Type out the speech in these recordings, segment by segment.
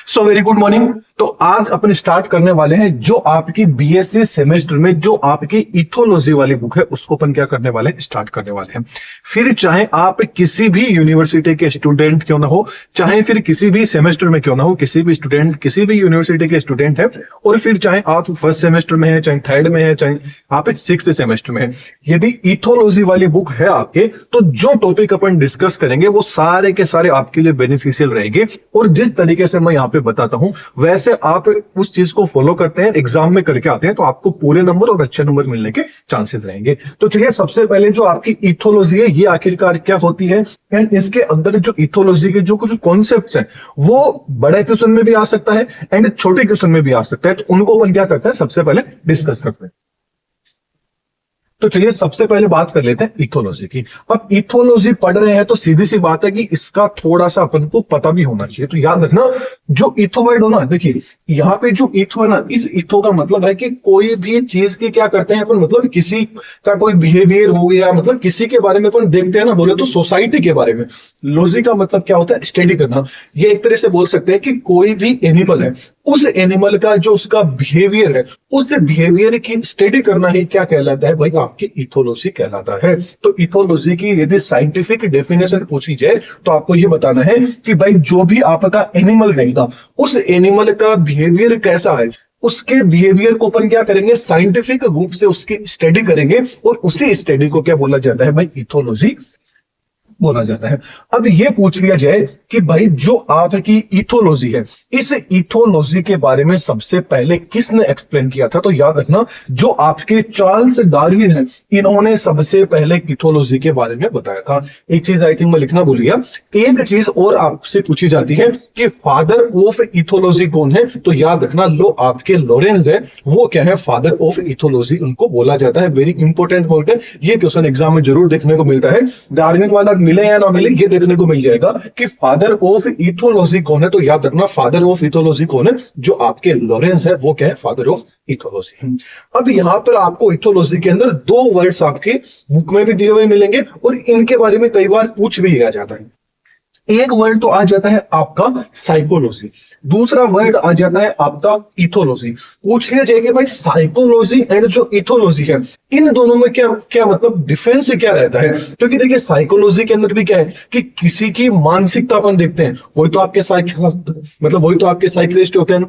So very good morning. तो आज अपन start करने वाले हैं जो आपकी बीएससी सेमेस्टर में जो आपकी इथोलॉजी वाली बुक है उसको अपन क्या करने वाले हैं, स्टार्ट करने वाले हैं। फिर चाहे आप किसी भी यूनिवर्सिटी के स्टूडेंट क्यों ना हो, चाहे फिर किसी भी सेमेस्टर में क्यों ना हो, किसी भी स्टूडेंट किसी भी यूनिवर्सिटी के स्टूडेंट है, और फिर चाहे आप फर्स्ट सेमेस्टर में है, चाहे थर्ड में है, चाहे आप सिक्स्थ सेमेस्टर में है, यदि इथोलॉजी वाली बुक है आपके, तो जो टॉपिक अपन डिस्कस करेंगे वो सारे के सारे आपके लिए बेनिफिशियल रहेंगे। और जिस तरीके से मैं यहाँ पे बताता हूं वैसे आप उस चीज को फॉलो करते हैं, एग्जाम में करके आते हैं, तो आपको पूरे नंबर और अच्छे नंबर मिलने के चांसेस रहेंगे। तो चलिए सबसे पहले जो आपकी इथोलॉजी है ये आखिरकार क्या होती है, एंड इसके अंदर जो इथोलॉजी के जो कुछ कॉन्सेप्ट्स हैं वो बड़े क्वेश्चन में भी आ सकता है एंड छोटे क्वेश्चन में भी आ सकता है। तो उनको अपन क्या करते हैं, सबसे पहले डिस्कस करते हैं। तो चलिए सबसे पहले बात कर लेते हैं इथोलॉजी की। अब इथोलॉजी पढ़ रहे हैं तो सीधी सी बात है कि इसका थोड़ा सा अपन को पता भी होना चाहिए। तो याद रखना जो इथो वर्ड हो ना, देखिए यहाँ पे जो इथो है ना, इस इथो का मतलब है कि कोई भी चीज की क्या करते हैं अपन, मतलब किसी का कोई बिहेवियर हो गया, मतलब किसी के बारे में अपन देखते हैं ना, बोले तो सोसाइटी के बारे में। लॉजी का मतलब क्या होता है, स्टडी करना। ये एक तरह से बोल सकते हैं कि कोई भी एनिमल है, उस एनिमल का जो उसका बिहेवियर है, उस बिहेवियर की स्टडी करना ही क्या कहलाता है भाई, आपकी इथोलॉजी कहलाता है। तो इथोलॉजी की यदि साइंटिफिक डेफिनेशन पूछी जाए तो आपको ये बताना है कि भाई जो भी आपका एनिमल रहेगा उस एनिमल का बिहेवियर कैसा है, उसके बिहेवियर को अपन क्या करेंगे, साइंटिफिक रूप से उसकी स्टडी करेंगे, और उसी स्टडी को क्या बोला जाता है भाई, इथोलॉजी बोला जाता है। अब ये पूछ लिया जाए कि भाई जो आपकी इथोलॉजी है, इस इथोलॉजी के बारे में सबसे पहले किसने एक्सप्लेन किया था, तो याद रखना जो आपके चार्ल्स डार्विन है, इन्होंने सबसे पहले इथोलॉजी के बारे में बताया था। एक चीज आई थिंक मैं लिखना भूल गया, एक चीज और आपसे पूछी जाती है कि फादर ऑफ इथोलॉजी कौन है, तो याद रखना लो आपके लॉरेंस है, वो क्या है, फादर ऑफ इथोलॉजी उनको बोला जाता है। वेरी इंपॉर्टेंट पॉइंट है, ये क्वेश्चन एग्जाम में जरूर देखने को मिलता है। डार्विन वाला मिले या ना मिले ये देखने को मिल जाएगा कि फादर ऑफ इथोलॉजी कौन है, तो याद रखना फादर ऑफ इथोलॉजी कौन है, जो आपके लॉरेंस है वो क्या है, फादर ऑफ इथोलॉजी। अब यहां पर आपको इथोलॉजी के अंदर दो वर्ड्स आपके बुक में भी दिए हुए मिलेंगे और इनके बारे में कई बार पूछ भी लिया जाता है। एक वर्ड तो आ जाता है आपका साइकोलॉजी, दूसरा वर्ड आ जाता है आपका इथोलॉजी। पूछ लिया जाएगा भाई साइकोलॉजी एंड जो इथोलॉजी है इन दोनों में क्या क्या मतलब डिफरेंस क्या रहता है, क्योंकि देखिए साइकोलॉजी के अंदर भी क्या है कि किसी की मानसिकता अपन देखते हैं, वही तो आपके वही तो आपके साइकिलिस्ट होते हैं।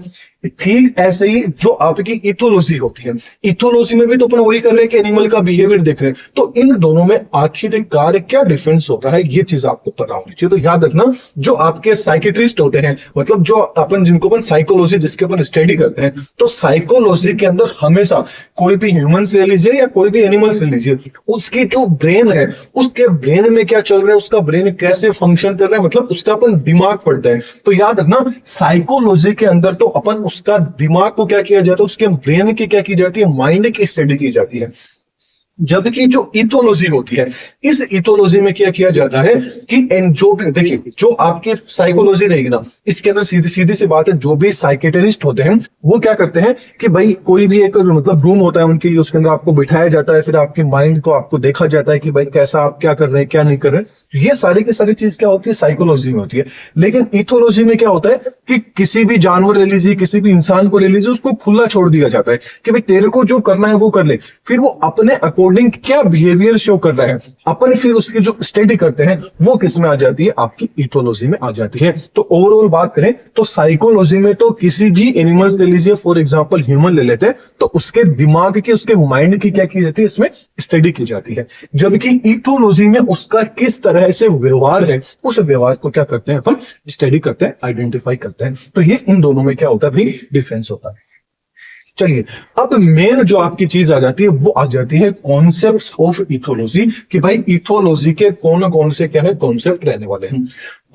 ठीक ऐसे ही जो आपकी इथोलॉजी होती है, इथोलॉजी में भी तो अपन वही कर रहे हैं कि एनिमल का बिहेवियर देख रहे हैं। तो इन दोनों में आखिरकार क्या डिफरेंस होता है ये चीज आपको पता होनी चाहिए। तो याद रखना जो आपके साइकेट्रिस्ट होते हैं, मतलब जो अपन जिनको अपन साइकोलॉजी जिसके अपन स्टडी करते हैं, तो साइकोलॉजी के अंदर हमेशा कोई भी ह्यूमन से लीजिए या कोई भी एनिमल से लीजिए, उसकी जो ब्रेन है, उसके ब्रेन में क्या चल रहा है, उसका ब्रेन कैसे फंक्शन कर रहा है, मतलब उसका अपन दिमाग पढ़ते हैं। तो याद रखना साइकोलॉजी के अंदर तो अपन उसका दिमाग को क्या किया जाता है, उसके ब्रेन की क्या की जाती है, माइंड की स्टडी की जाती है। जबकि जो इथोलॉजी होती है, इस इथोलॉजी में क्या किया जाता है कि जो भी देखिए जो आपकी साइकोलॉजी रहेगी ना, इसके अंदर सीधी सीधी सी बात है, जो भी साइकेट्रिस्ट होते हैं वो क्या करते हैं कि भाई कोई भी एक मतलब रूम होता है उनकी, उसके अंदर आपको बिठाया जाता है, फिर आपके माइंड को आपको देखा जाता है कि भाई कैसा आप क्या कर रहे हैं क्या नहीं कर रहे हैं। ये सारी की सारी चीज क्या होती है, साइकोलॉजी में होती है। लेकिन इथोलॉजी में क्या होता है कि किसी भी जानवर ले लीजिए, किसी भी इंसान को ले लीजिए, उसको खुला छोड़ दिया जाता है कि भाई तेरे को जो करना है वो कर ले, फिर वो अपने अकॉर्डिंग क्या बिहेवियर शो कर रहा है, अपन फिर उसकी जो स्टडी करते हैं वो किस में आ जाती है, आपकी इथोलॉजी में आ जाती है। तो ओवरऑल बात करें तो साइकोलॉजी में तो किसी भी एनिमल्स ले लीजिए, फॉर एग्जांपल ह्यूमन ले लेते हैं, तो उसके दिमाग की, उसके माइंड की क्या की जाती है, इसमें स्टडी की जाती है। जबकि इथोलॉजी में उसका किस तरह से व्यवहार है, उस व्यवहार को क्या करते हैं अपन, स्टडी करते हैं, आइडेंटिफाई करते हैं। तो ये इन दोनों में क्या होता है भाई, डिफरेंस होता है। चलिए अब मेन जो आपकी चीज आ जाती है वो आ जाती है कॉन्सेप्ट्स ऑफ इथोलॉजी, कि भाई इथोलॉजी के कौन कौन से क्या है कॉन्सेप्ट रहने वाले हैं।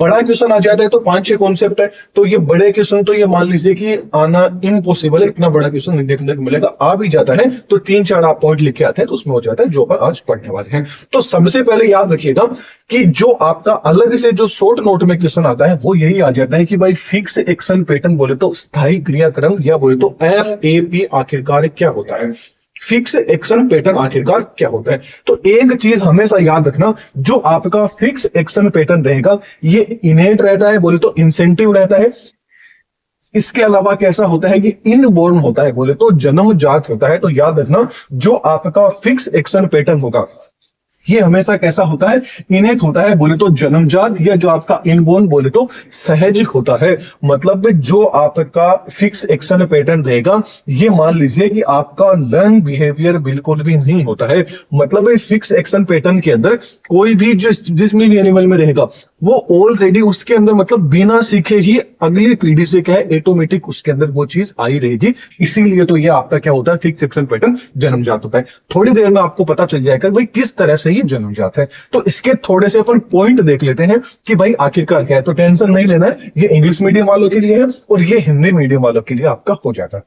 बड़ा क्वेश्चन आ जाता है तो 5-6 कॉन्सेप्ट है, तो ये बड़े क्वेश्चन तो ये मान लीजिए कि आना इम्पॉसिबल है, इतना बड़ा क्वेश्चन नहीं देखने को मिलेगा। आ भी जाता है तो 3-4 आप पॉइंट लिख के आते हैं तो उसमें हो जाता है जो अपन आज पढ़ने वाले हैं। तो सबसे पहले याद रखिएगा कि जो आपका अलग से जो शॉर्ट नोट में क्वेश्चन आता है वो यही आ जाता है कि भाई फिक्स एक्शन पैटर्न बोले तो स्थायी क्रियाक्रम, या बोले तो FAP आखिरकार क्या होता है, फिक्स एक्शन पैटर्न आखिरकार क्या होता है। तो एक चीज हमेशा याद रखना, जो आपका फिक्स एक्शन पैटर्न रहेगा ये इनेट रहता है, बोले तो इंसेंटिव रहता है, इसके अलावा कैसा होता है कि इनबोर्न होता है, बोले तो जन्मजात होता है। तो याद रखना, जो आपका फिक्स एक्शन पैटर्न होगा ये हमेशा कैसा होता है, इनेट होता है, बोले तो जन्मजात, या जो आपका इनबोर्न बोले तो सहज होता है। मतलब जो आपका फिक्स एक्शन पैटर्न रहेगा, ये मान लीजिए कि आपका लर्न बिहेवियर बिल्कुल भी नहीं होता है। मतलब फिक्स एक्शन पैटर्न के अंदर कोई भी जिसमें भी एनिमल में रहेगा वो ऑलरेडी उसके अंदर मतलब बिना सीखे ही अगली पीढ़ी से क्या है, ऑटोमेटिक उसके अंदर वो चीज आई रहेगी। इसीलिए तो ये आपका क्या होता है, फिक्स एक्शन पैटर्न जन्मजात होता है। थोड़ी देर में आपको पता चल जाएगा भाई किस तरह से ये जन्मजात है। तो इसके थोड़े से अपन पॉइंट देख लेते हैं कि भाई आखिरकार क्या है। तो टेंशन नहीं लेना है, ये इंग्लिश मीडियम वालों के लिए है और ये हिंदी मीडियम वालों के लिए आपका हो जाता है।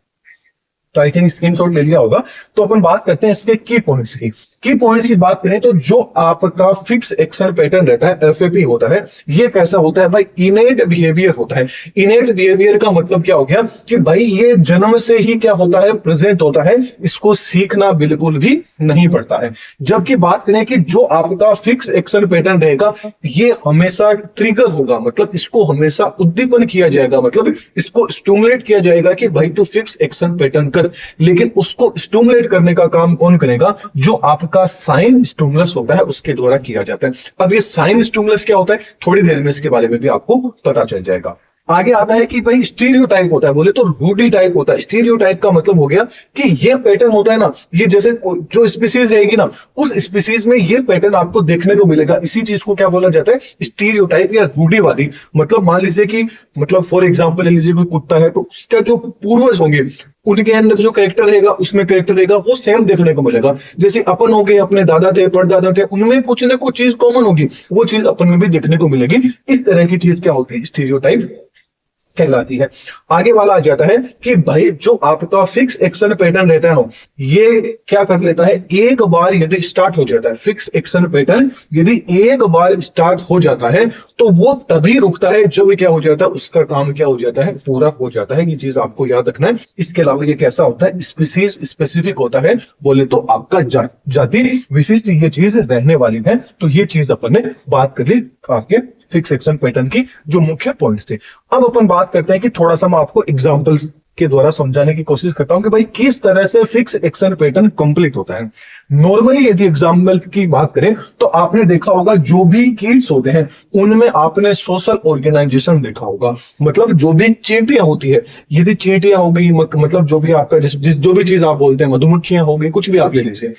तो आई थिंक स्क्रीनशॉट ले लिया होगा। तो अपन बात करते हैं इसके की पॉइंट्स की। की पॉइंट्स की बात करें तो जो आपका फिक्स एक्शन पैटर्न रहता है, एफएपी होता है, ये कैसा होता है भाई, इनेट बिहेवियर होता है। इनेट बिहेवियर का मतलब क्या हो गया कि भाई ये जन्म से ही क्या होता है, प्रेजेंट होता है, इसको सीखना बिल्कुल भी नहीं पड़ता है। जबकि बात करें कि जो आपका फिक्स एक्शन पैटर्न रहेगा, ये हमेशा ट्रिगर होगा, मतलब इसको हमेशा उद्दीपन किया जाएगा, मतलब इसको स्टिमुलेट किया जाएगा कि भाई तू फिक्स एक्शन पैटर्न कर। लेकिन उसको स्टिमुलेट करने का काम कौन करेगा, जो आपका साइन स्टिमुलस होता है उसके द्वारा किया जाता है। अब ये साइन स्टिमुलस क्या होता है, थोड़ी देर में इसके बारे में भी आपको पता चल जाएगा। आगे आता है कि भाई स्टीरियोटाइप होता है, बोले तो रूढ़िटाइप होता है। स्टीरियोटाइप का मतलब हो गया कि ये पैटर्न होता है ना, ये जैसे जो स्पीसीज रहेगी ना, उस स्पीसीज में ये पैटर्न आपको देखने को मिलेगा। इसी चीज को क्या बोला जाता है, स्टीरियोटाइप या रूढ़िवादी। मतलब मान लीजिए कि मतलब फॉर एग्जांपल ले लीजिए कोई कुत्ता है, तो उसका जो पूर्वज होंगे उनके अंदर जो कैरेक्टर रहेगा, उसमें कैरेक्टर रहेगा, वो सेम देखने को मिलेगा। जैसे अपन हो गए, अपने दादा थे, परदादा थे, उनमें कुछ ना कुछ चीज कॉमन होगी, वो चीज अपन में भी देखने को मिलेगी। इस तरह की चीज क्या होती है, स्टीरियोटाइप कहलाती है। आगे वाला आ जाता है कि भाई जो आपका फिक्स एक्शन पैटर्न रहता है ना, ये क्या कर लेता है, एक बार यदि स्टार्ट हो जाता है फिक्स एक्शन पैटर्न, यदि एक बार स्टार्ट हो जाता है तो वो तभी रुकता है जब क्या हो जाता है, उसका काम क्या हो जाता है, पूरा हो जाता है। ये चीज आपको याद रखना है। इसके अलावा ये कैसा होता है, स्पीसीज स्पेसिफिक होता है, बोले तो आपका जाति विशिष्ट ये चीज रहने वाली है। तो ये चीज अपन ने बात कर ली आपके फिक्स एक्शन पैटर्न की जो मुख्य पॉइंट्स थे। अब अपन बात करते हैं कि थोड़ा सा मैं आपको एग्जांपल्स के द्वारा समझाने की कोशिश करता हूं कि भाई किस तरह से फिक्स एक्शन पैटर्न कंप्लीट होता है। नॉर्मली यदि एग्जांपल की बात करें तो आपने देखा होगा जो भी किड्स होते हैं उनमें आपने सोशल ऑर्गेनाइजेशन देखा होगा। मतलब जो भी चींटियां होती है, यदि चींटियां हो गई, मतलब जो भी आपका जो भी चीज आप बोलते हैं, मधुमक्खियां हो गई, कुछ भी आप ले लीजिए,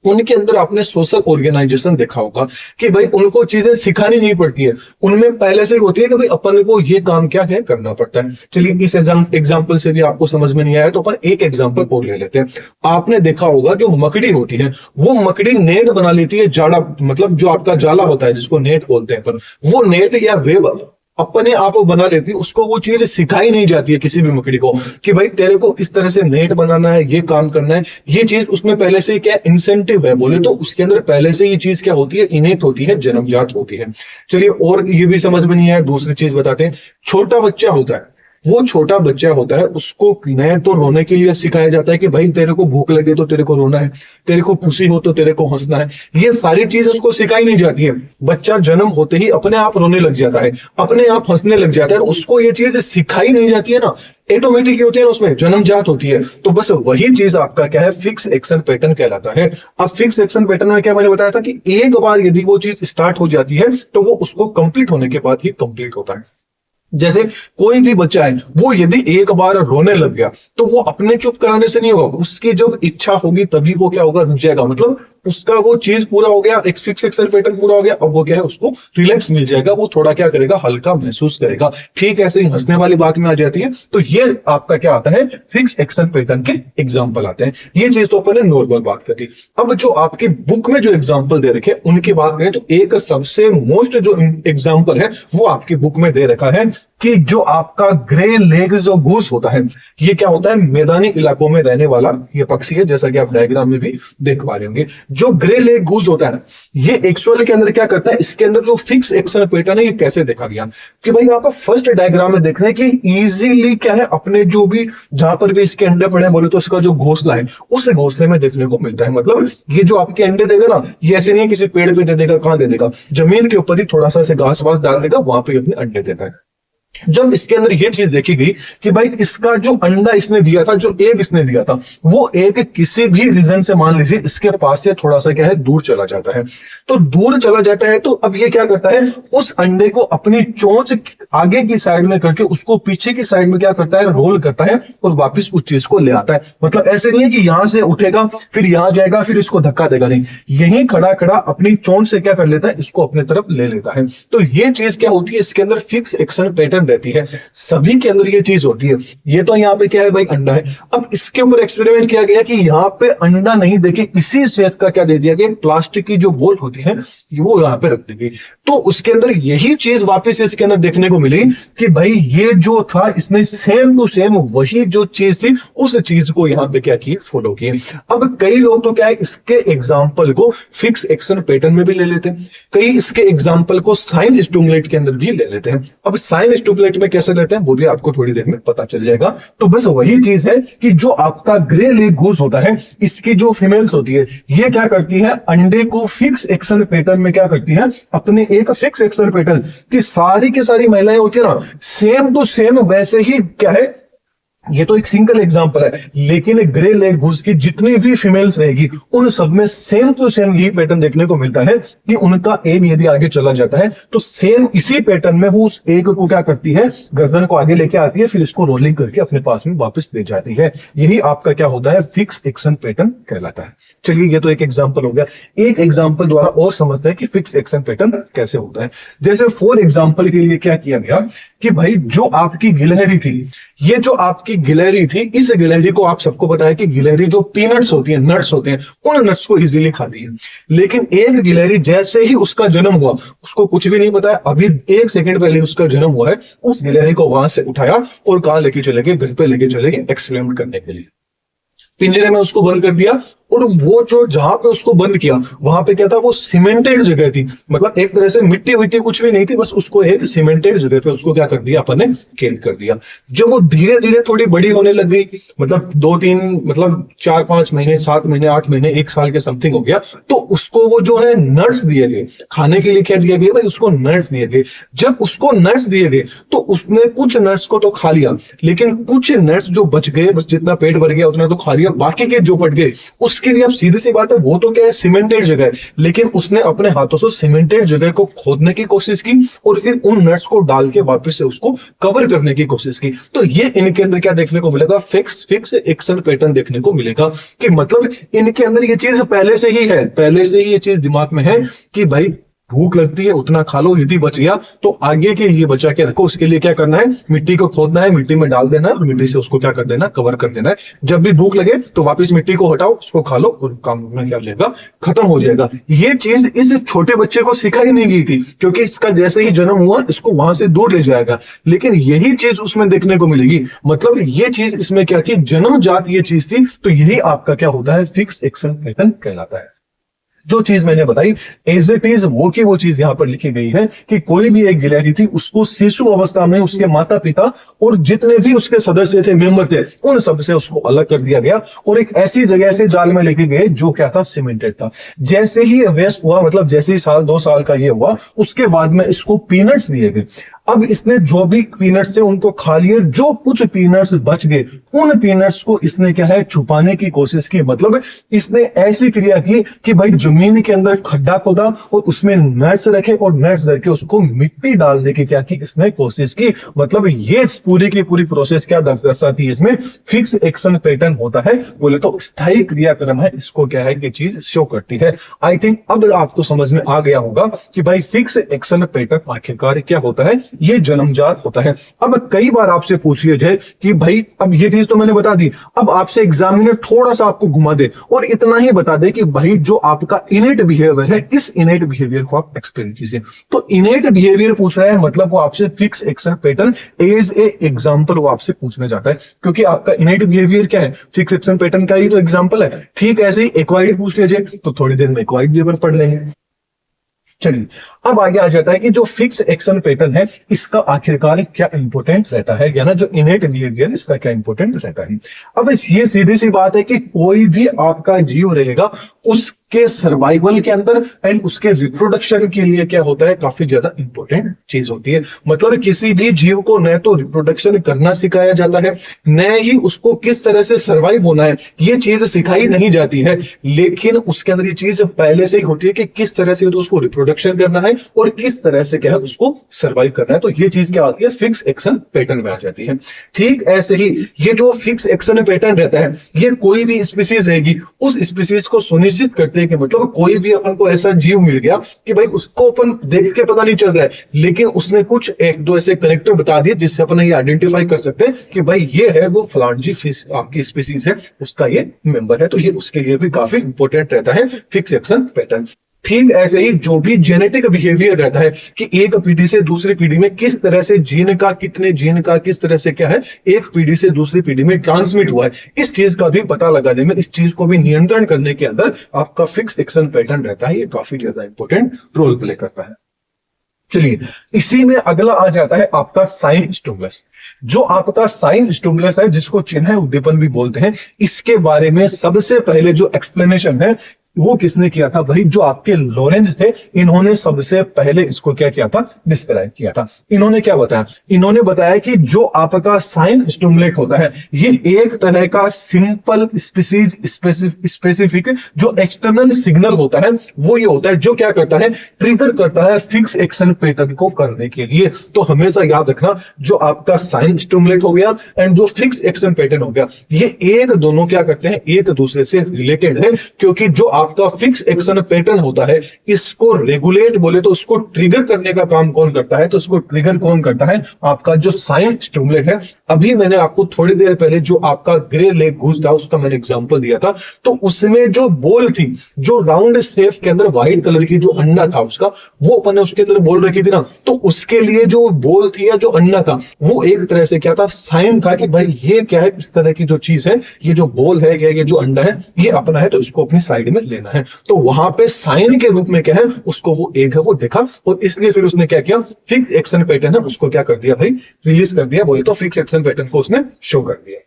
उनके अंदर आपने सोशल ऑर्गेनाइजेशन देखा होगा कि भाई उनको चीजें सिखानी नहीं पड़ती है, उनमें पहले से ही होती है कि भाई अपन को ये काम क्या है करना पड़ता है। चलिए इस एग्जांपल से भी आपको समझ में नहीं आया तो अपन एक एग्जांपल और ले लेते हैं। आपने देखा होगा जो मकड़ी होती है, वो मकड़ी नेट बना लेती है, जाला, मतलब जो आपका जाला होता है जिसको नेट बोलते हैं अपन, वो नेट या वेब अपने आप बना लेती है। उसको वो चीज सिखाई नहीं जाती है किसी भी मकड़ी को कि भाई तेरे को इस तरह से नेट बनाना है, ये काम करना है। ये चीज उसमें पहले से क्या इंसेंटिव है, बोले तो उसके अंदर पहले से ये चीज क्या होती है, इनेट होती है, जन्मजात होती है। चलिए और ये भी समझ में नहीं आया, दूसरी चीज बताते हैं। छोटा बच्चा होता है, वो छोटा बच्चा होता है, उसको न तो रोने के लिए सिखाया जाता है कि भाई तेरे को भूख लगे तो तेरे को रोना है, तेरे को खुशी हो तो तेरे को हंसना है। ये सारी चीज उसको सिखाई नहीं जाती है। बच्चा जन्म होते ही अपने आप रोने लग जाता है, अपने आप हंसने लग जाता है। उसको ये चीज सिखाई नहीं जाती है ना, ऑटोमेटिक होती है, उसमें जन्मजात होती है। तो बस वही चीज आपका क्या है, फिक्स एक्शन पैटर्न कहलाता है। अब फिक्स एक्शन पैटर्न में क्या मैंने बताया था कि एक बार यदि वो चीज स्टार्ट हो जाती है तो वो उसको कंप्लीट होने के बाद ही कंप्लीट होता है। जैसे कोई भी बच्चा है, वो यदि एक बार रोने लग गया तो वो अपने चुप कराने से नहीं होगा, उसकी जब इच्छा होगी तभी वो क्या होगा, रुक जाएगा। मतलब उसका वो चीज पूरा हो गया, एक फिक्स एक्शन पैटर्न पूरा हो गया। अब वो क्या है, उसको रिलैक्स मिल जाएगा, वो थोड़ा क्या करेगा, हल्का महसूस करेगा। ठीक ऐसे ही हंसने वाली बात में आ जाती है। तो ये आपका क्या आता है, फिक्स एक्शन पैटर्न के एग्जाम्पल आते हैं। ये चीज तो अपन ने नॉर्मल बात करी। अब जो आपकी बुक में जो एग्जाम्पल दे रखे उनकी बात करें तो एक सबसे मोस्ट जो एग्जाम्पल है वो आपकी बुक में दे रखा है कि जो आपका ग्रे लेग जो गूस होता है, ये क्या होता है, मैदानी इलाकों में रहने वाला ये पक्षी है, जैसा कि आप डायग्राम में भी देख पा रहे होंगे। जो ग्रे लेग गूस होता है, ये एक्चुअली के अंदर क्या करता है, इसके अंदर जो फिक्स एक्शन पैटर्न है ये कैसे देखा गया कि भाई आप फर्स्ट डायग्राम में देख रहे हैं कि इजीली क्या है, अपने जो भी जहां पर भी इसके अंडे पड़े बोले तो इसका जो घोंसला है उस घोंसले में देखने को मिलता है। मतलब ये जो आपके अंडे देगा ना, ये ऐसे नहीं किसी पेड़ पे दे देगा, कहां दे देगा, जमीन के ऊपर ही थोड़ा सा घास वास डाल देगा, वहां पे अपने अंडे देता है। जब इसके अंदर ये चीज देखी गई कि भाई इसका जो अंडा इसने दिया था, जो एग इसने दिया था, वो एग किसी भी रीजन से मान लीजिए इसके पास से थोड़ा सा क्या है दूर चला जाता है, तो दूर चला जाता है तो अब ये क्या करता है, उस अंडे को अपनी चोंच आगे की साइड में करके उसको पीछे की साइड में क्या करता है, रोल करता है और वापस उस चीज को ले आता है। मतलब ऐसे नहीं है कि यहां से उठेगा फिर यहां जाएगा फिर इसको धक्का देगा, नहीं, यही खड़ा खड़ा अपनी चोंच से क्या कर लेता है, इसको अपने तरफ ले लेता है। तो ये चीज क्या होती है, इसके अंदर फिक्स एक्शन पैटर्न रहती है, सभी के अंदर ये चीज होती है। ये तो यहाँ पे क्या है भाई, अंडा है। अब इसके ऊपर एक्सपेरिमेंट किया गया कि यहाँ पे अंडा नहीं देके इसी शेप का क्या दे दिया गया, प्लास्टिक की जो बॉल होती है वो यहाँ पे रख दी गई। तो उसके अंदर यही चीज वापस इसके अंदर देखने को मिली कि भाई ये जो था इसने सेम टू सेम वही जो चीज थी उस चीज को यहाँ पे क्या किए, फॉलो किए। अब कई लोग तो क्या है इसके एग्जाम्पल को फिक्स एक्शन पैटर्न में भी ले लेते हैं, कई इसके एग्जाम्पल को साइन स्टिमुलेट के अंदर भी ले लेते हैं। अब साइन स्टिमुलेट में कैसे लेते हैं वो भी आपको थोड़ी देर में पता चल जाएगा। तो बस वही चीज है कि जो आपका ग्रे लेग गूस होता है, इसकी जो फीमेल्स होती है ये क्या करती है, अंडे को फिक्स एक्शन पैटर्न में क्या करती है, अपने एक फिक्स एक्शन पैटर्न की सारी महिलाएं होती है ना, सेम टू सेम वैसे ही क्या है, ये तो एक सिंगल एग्जांपल है, लेकिन ग्रे लेग गूस की जितनी भी फीमेल्स रहेगी उन सब में सेम टू सेम यही पैटर्न देखने को मिलता है कि उनका एग यदि आगे चला जाता है तो सेम इसी पैटर्न में वो उस एग को क्या करती है, गर्दन को आगे लेके आती है, फिर इसको रोलिंग करके अपने पास में वापस ले जाती है। यही आपका क्या होता है, फिक्स एक्शन पैटर्न कहलाता है। चलिए ये तो एक एग्जाम्पल हो गया, एक एग्जाम्पल द्वारा और समझते हैं कि फिक्स एक्शन पैटर्न कैसे होता है। जैसे फॉर एग्जाम्पल के लिए क्या किया गया कि भाई जो आपकी गिलहरी थी, ये जो आपकी गिलहरी थी, इस गिलहरी को आप सबको पता है कि गिलहरी जो पीनट्स होती है, नट्स होते हैं, उन नट्स को इजीली खाती है। लेकिन एक गिलहरी जैसे ही उसका जन्म हुआ, उसको कुछ भी नहीं पता है, अभी 1 सेकंड पहले उसका जन्म हुआ है, उस गिलहरी को वहां से उठाया और कहां लेके चले गए, घर पे लेके चले गए एक्सपेरिमेंट करने के लिए। पिंजरे में उसको बंद कर दिया और वो जो जहां पे उसको बंद किया वहां पे क्या था, वो सीमेंटेड जगह थी, मतलब एक तरह से मिट्टी विट्टी कुछ भी नहीं थी, बस उसको एक सीमेंटेड जगह पे उसको क्या कर दिया, अपन ने कैद कर दिया। जब वो धीरे धीरे थोड़ी बड़ी होने लग गई, मतलब 2-3 मतलब 4-5 महीने 7 महीने 8 महीने 1 साल के समथिंग हो गया, तो उसको वो जो है नट्स दिए गए खाने के लिए। क्या दिया गया भाई, उसको नट्स दिए गए। जब उसको नट्स दिए गए तो उसने कुछ नट्स को तो खा लिया, लेकिन कुछ नट्स जो बच गए, बस जितना पेट भर गया उतना तो खा लिया, बाकी के जो बच गए उसके लिए अब सीधी सी बात है, वो तो क्या है सीमेंटेड जगह है, लेकिन उसने अपने हाथों से सीमेंटेड जगह को खोदने की कोशिश की और फिर उन नट्स को डाल के वापस से उसको कवर करने की कोशिश की। तो ये इनके अंदर क्या देखने को मिलेगा, फिक्स एक्शन पैटर्न देखने को मिलेगा, कि मतलब इनके अंदर ये चीज पहले से ही है, पहले से ही ये चीज दिमाग में है कि भाई भूख लगती है उतना खा लो, यदि बच गया तो आगे के लिए बचा के रखो। उसके लिए क्या करना है, मिट्टी को खोदना है, मिट्टी में डाल देना है और मिट्टी से उसको क्या कर देना, कवर कर देना है। जब भी भूख लगे तो वापस मिट्टी को हटाओ, उसको खा लो और काम में क्या हो जाएगा, खत्म हो जाएगा। ये चीज इस छोटे बच्चे को सिखाई नहीं गई थी, क्योंकि इसका जैसे ही जन्म हुआ इसको वहां से दूर ले जाएगा, लेकिन यही चीज उसमें देखने को मिलेगी। मतलब ये चीज इसमें क्या थी, जन्मजात ये चीज थी। तो यही आपका क्या होता है, फिक्स एक्शन पैटर्न कहलाता है। जो चीज मैंने बताई एज इट इज वो की वो चीज यहां पर लिखी गई है कि कोई भी एक गिलहरी थी, उसको शिशु अवस्था में उसके माता पिता और जितने भी उसके सदस्य थे, मेंबर थे, उन सब से उसको अलग कर दिया गया और एक ऐसी जगह से जाल में लेके गए जो क्या था, सीमेंटेड था। जैसे ही वेस्ट हुआ, मतलब जैसे ही 1-2 साल का ये हुआ, उसके बाद में इसको पीनट्स दिए गए। अब इसने जो भी पीनट्स थे उनको खा लिए, जो कुछ पीनट्स बच गए उन पीनट्स को इसने क्या है, छुपाने की कोशिश की। मतलब इसने ऐसी क्रिया की कि भाई जमीन के अंदर खड्डा खोदा और उसमें नट्स रखे और नट्स रख के उसको मिट्टी डालने की क्या की, इसने कोशिश की। मतलब ये पूरी की पूरी प्रोसेस क्या दर्शाती है, इसमें फिक्स एक्शन पैटर्न होता है, बोले तो स्थायी क्रियाक्रम है, इसको क्या है कि चीज शो करती है। आई थिंक अब आपको समझ में आ गया होगा कि भाई फिक्स एक्शन पैटर्न आखिरकार क्या होता है, ये जन्मजात होता है। अब कई बार आपसे पूछ लिया जाए कि भाई अब ये चीज तो मैंने बता दी, अब आपसे एग्जामिनर थोड़ा सा आपको घुमा दे और इतना ही बता दे कि भाई जो आपका इनेट बिहेवियर है, इस इनेट बिहेवियर को आप एक्सप्लेन कीजिए। तो इनेट बिहेवियर पूछ रहा है, मतलब वो आपसे fix action pattern as a example वो आपसे पूछने जाता है, क्योंकि आपका इनेट बिहेवियर क्या है, फिक्स एक्शन पैटर्न का ही तो एग्जांपल है। ठीक ऐसे ही एक्वायर्ड पूछ लीजिए तो थोड़ी देर में एक्वायर्ड बिहेवियर पढ़ लेंगे। चलिए अब आगे आ जाता है कि जो फिक्स एक्शन पैटर्न है इसका आखिरकार क्या इंपॉर्टेंट रहता है, या ना जो इनेट बिहेवियर इसका क्या इंपॉर्टेंट रहता है। अब ये सीधी सी बात है कि कोई भी आपका जीव रहेगा, उस के सर्वाइवल के अंदर एंड उसके रिप्रोडक्शन के लिए क्या होता है, काफी ज्यादा इंपॉर्टेंट चीज होती है। मतलब किसी भी जीव को न तो रिप्रोडक्शन करना सिखाया जाता है, न ही उसको किस तरह से सर्वाइव होना है ये चीज सिखाई नहीं जाती है, लेकिन उसके अंदर ये चीज पहले से ही होती है कि किस तरह से तो उसको रिप्रोडक्शन करना है और किस तरह से क्या है उसको सर्वाइव करना है। तो ये चीज क्या होती है, फिक्स एक्शन पैटर्न में आ जाती है। ठीक ऐसे ही ये जो फिक्स एक्शन पैटर्न रहता है, ये कोई भी स्पीसीज रहेगी उस स्पीसीज को सुनिश्चित करते हैं कि मतलब कोई भी अपन को ऐसा जीव मिल गया कि भाई उसको अपन देख के पता नहीं चल रहा है, लेकिन उसने कुछ एक दो ऐसे करेक्टर बता दिए जिससे अपन ये आइडेंटिफाई कर सकते हैं कि भाई ये है वो फलांजी फिश आपकी स्पीसीज है, उसका ये मेंबर है। तो ये उसके लिए भी काफी इंपॉर्टेंट रहता है फिक्स एक्शन पैटर्न। ठीक ऐसे ही जो भी जेनेटिक बिहेवियर रहता है कि एक पीढ़ी से दूसरी पीढ़ी में किस तरह से जीन का, कितने जीन का किस तरह से क्या है एक पीढ़ी से दूसरी पीढ़ी में ट्रांसमिट हुआ है, इस चीज का भी पता लगाने में, इस चीज को भी नियंत्रण करने के अंदर आपका फिक्स एक्शन पैटर्न रहता है, ये काफी ज्यादा इंपॉर्टेंट रोल प्ले करता है। चलिए इसी में अगला आ जाता है आपका साइन स्टिमुलस। जो आपका साइन स्टिमुलस है जिसको चिन्ह उद्दीपन भी बोलते हैं, इसके बारे में सबसे पहले जो एक्सप्लेनेशन है वो किसने किया था, भाई जो आपके लॉरेंज थे, इन्होंने सबसे पहले इसको क्या किया था, डिस्क्राइब किया था। इन्होंने क्या बताया, इन्होंने बताया कि जो आपका साइन स्टिमुलेट होता है ये एक तरह का सिंपल स्पीसीज स्पेसिफिक जो एक्सटर्नल सिग्नल होता है वो ये होता है जो क्या करता है, ट्रिगर करता है फिक्स एक्शन पैटर्न को करने के लिए। तो हमेशा याद रखना जो आपका साइन स्टिमुलेट हो गया एंड जो फिक्स एक्शन पैटर्न हो गया, ये एक दोनों क्या करते हैं, एक दूसरे से रिलेटेड है, क्योंकि जो आपका फिक्स एक्शन पैटर्न होता है इसको रेगुलेट बोले तो उसको ट्रिगर करने का काम कौन करता है, तो उसको ट्रिगर कौन करता है, आपका जो साइन स्टिमुलेट है। अभी मैंने आपको थोड़ी देर पहले जो आपका ग्रे लेग घूस था उसका मैंने एग्जांपल दिया था, तो उसमें जो बॉल थी, जो राउंड शेप के अंदर व्हाइट कलर की जो अंडा था उसका, वो अपन ने उसके अंदर बॉल रखी थी ना, तो उसके लिए जो बॉल थी या जो अंडा था वो एक तरह से क्या था, साइन था कि भाई ये क्या है, इस तरह की जो चीज है, ये जो बॉल है या ये जो अंडा है ये अपना है, तो इसको अपनी साइड में लेना है। तो वहां पे साइन के रूप में क्या है, उसको वो एक है वो देखा और इसलिए फिर उसने क्या किया, फिक्स एक्शन पैटर्न है उसको क्या कर दिया भाई, रिलीज कर दिया, बोले तो फिक्स एक्शन पैटर्न को उसने शो कर दिया।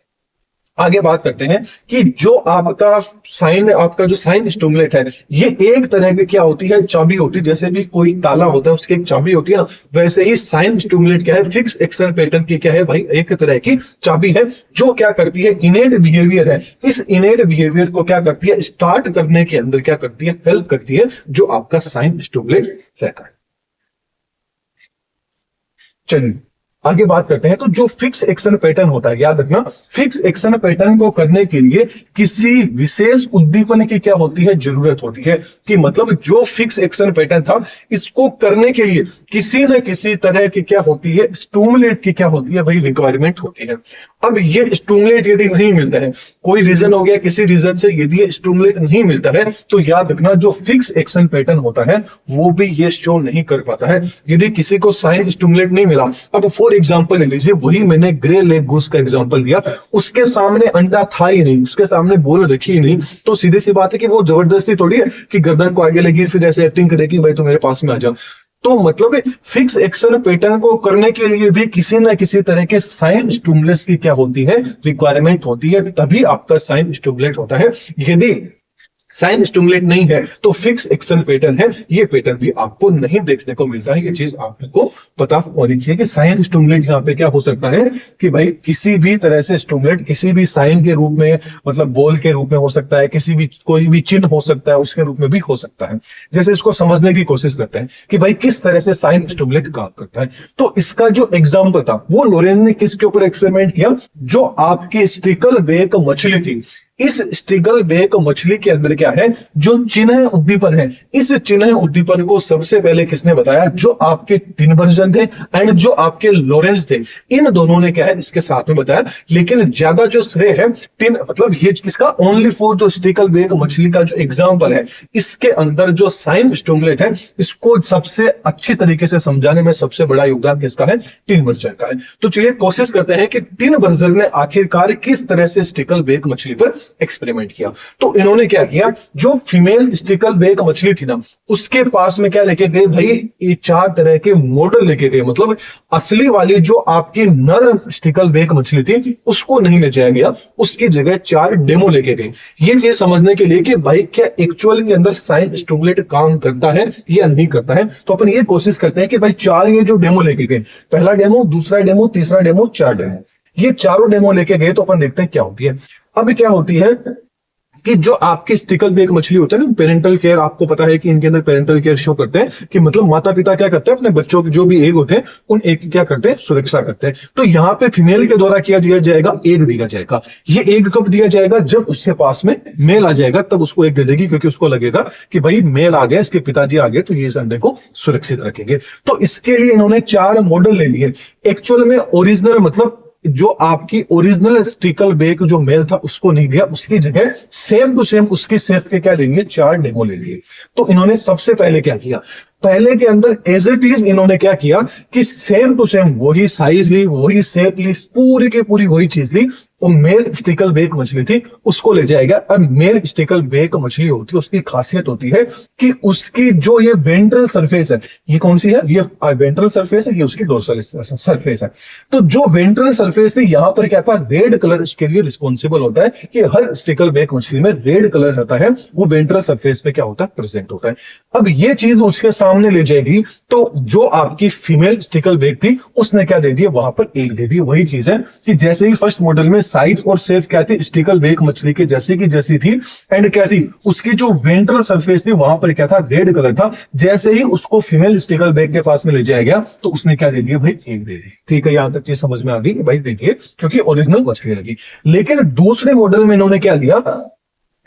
आगे बात करते हैं कि जो आपका साइन, आपका जो साइन स्टिमुलेट है ये एक तरह की क्या होती है, चाबी होती है। जैसे भी कोई ताला होता है उसकी एक चाबी होती है ना, वैसे ही साइन स्टिमुलेट क्या है, फिक्स एक्शन पैटर्न की क्या है भाई, एक तरह की चाबी है जो क्या करती है, इनेट बिहेवियर है, इस इनेट बिहेवियर को क्या करती है, स्टार्ट करने के अंदर क्या करती है, हेल्प करती है जो आपका साइन स्टिमुलेट रहता है। चलिए आगे बात करते हैं। तो जो फिक्स एक्शन पैटर्न होता है, याद रखना फिक्स एक्शन पैटर्न को करने के लिए किसी विशेष उद्दीपन की क्या होती है, जरूरत होती है। कि मतलब जो फिक्स एक्शन पैटर्न था इसको करने के लिए किसी न किसी तरह की क्या होती है, स्टिमुलेट की क्या होती है भाई, रिक्वायरमेंट होती है। अब ये स्टिमुलेट यदि नहीं मिलता है, कोई रीजन हो गया, किसी रीजन से यदि ये स्टिमुलेट नहीं मिलता है, तो याद रखना जो फिक्स एक्शन पैटर्न होता है वो भी ये शो नहीं कर पाता है। यदि किसी को साइन स्टिमुलेट नहीं मिला, अब फॉर एग्जांपल ले लीजिए, वही मैंने ग्रे लेग गूस का एग्जांपल दिया, उसके सामने अंडा था ही नहीं, उसके सामने बॉल रखी ही नहीं, तो सीधी सी बात है कि वो जबरदस्ती थोड़ी है कि गर्दन को आगे लगी फिर ऐसे एक्टिंग करेगी भाई तो मेरे पास में आ जाओ। तो मतलब फिक्स एक्शन पैटर्न को करने के लिए भी किसी ना किसी तरह के साइन स्टिमुलस की क्या होती है, रिक्वायरमेंट होती है, तभी आपका साइन स्टिमुलेट होता है। यदि साइन स्टिमुलेट नहीं है तो फिक्स एक्शन पैटर्न है, ये पैटर्न भी आपको नहीं देखने को मिलता है। ये चीज आपको पता होनी चाहिए कि साइन स्टिमुलेट यहाँ पे क्या हो सकता है कि भाई किसी भी तरह से स्टिमुलेट किसी भी साइन के रूप में, मतलब बॉल के रूप में हो सकता है, किसी भी कोई भी चिन्ह हो सकता है उसके रूप में भी हो सकता है। जैसे इसको समझने की कोशिश करते हैं कि भाई किस तरह से साइन स्टिमुलेट काम करता है। तो इसका जो एग्जाम्पल था वो लोरेंज ने किसके ऊपर एक्सपेरिमेंट किया, जो आपकी स्टिकल बेक मछली थी, इस स्टिकल बेक मछली के अंदर क्या है, जो चिन्ह उद्दीपन है, इस चिन्ह उद्दीपन को सबसे पहले किसने बताया, जो आपके टिनबर्जन थे एंड जो आपके लॉरेंज थे, इन दोनों ने क्या है इसके साथ में बताया। लेकिन ज्यादा जो श्रेय है टिन, मतलब ये किसका, ओनली फॉर जो स्टिकल बेक मछली का जो एग्जाम्पल है, इसके अंदर जो साइन स्टिमुलेट है इसको सबसे अच्छी तरीके से समझाने में सबसे बड़ा योगदान किसका है, टिनबर्जन का है। तो चलिए कोशिश करते हैं कि टिनबर्जन ने आखिरकार किस तरह से स्टिकल बेक मछली पर एक्सपेरिमेंट किया। तो इन्होंने क्या किया, जो फीमेल स्टिकल बेक मछली थी ना, उसके पास में क्या लेके गए भाई, ये 4 तरह के मॉडल लेके गए। मतलब असली वाली जो आपकी नर स्टिकल बेक मछली थी उसको नहीं ले जाया गया, उसकी जगह 4 डेमो लेके गए। ये चीज समझने के लिए कि भाई क्या एक्चुअल के अंदर साइन स्टिमुलेट काम करता है या नहीं करता है, तो अपन ये कोशिश करते हैं कि भाई 4 ये जो डेमो लेके गए, पहला डेमो, दूसरा डेमो, तीसरा डेमो, 4 डेमो, ये चारों डेमो लेके गए। तो अपन देखते हैं क्या होती है। अब क्या होती है कि जो आपकी स्टिकल बेक मछली होता है ना, पेरेंटल केयर, आपको पता है कि इनके अंदर पेरेंटल केयर शो करते हैं कि मतलब माता पिता क्या करते हैं, अपने बच्चों के जो भी एग होते हैं उन एग की क्या करते हैं, सुरक्षा करते हैं। तो यहाँ पे फीमेल के द्वारा क्या दिया जाएगा, एग दिया जाएगा। ये एग कब दिया जाएगा, जब उसके पास में मेल आ जाएगा तब उसको एग दे देगी, क्योंकि उसको लगेगा कि भाई मेल आ गया, इसके पिताजी आ गए तो ये इस अंडे को सुरक्षित रखेंगे। तो इसके लिए इन्होंने 4 मॉडल ले लिए। एक्चुअल में ओरिजिनल मतलब जो आपकी ओरिजिनल स्टिकल बेक जो मेल था उसको नहीं दिया, उसकी जगह सेम टू सेम उसकी सेफ के क्या ले लिए, 4 डेमो ले लिए। तो इन्होंने सबसे पहले क्या किया, पहले के अंदर एज इट इज इन्होंने क्या किया कि सेम टू सेम वही साइज ली, वही शेप ली, पूरी की पूरी वही चीज ली। वो मेल स्टिकल बेक मछली थी उसको ले जाएगा। और मेल स्टिकल बेक मछली होती है, उसकी खासियत होती है कि उसकी जो ये वेंट्रल सरफेस है, ये कौन सी है, ये वेंट्रल सरफेस है, ये उसकी डोर्सल सरफेस है। तो जो वेंट्रल सरफेस थी यहां पर क्या था, रेड कलर इसके लिए रिस्पॉन्सिबल होता है कि हर स्टिकल बेक मछली में रेड कलर रहता है, वो वेंट्रल सरफेस पे क्या होता है, प्रेजेंट होता है। अब ये चीज उसके सामने ले जाएगी, तो जो आपकी फीमेल स्टिकल बेक थी उसने क्या दे दिया, वहां पर एग दे दी। वही चीज है कि जैसे ही फर्स्ट मॉडल में साइज और शेप क्या थी, स्टिकल बेक मछली के जैसी की जैसी थी, एंड क्या थी, उसकी जो वेंट्रल सरफेस थी वहां पर क्या था, रेड कलर था। जैसे ही उसको फीमेल स्टिकल बेक के पास में ले जाया गया तो उसने क्या दे दिया भाई, एग दे दी। ठीक है, यहां तक चीज समझ में आ गई कि भाई देखिए, क्योंकि ओरिजिनल मछली लगी। लेकिन दूसरे मॉडल में इन्होंने क्या लिया,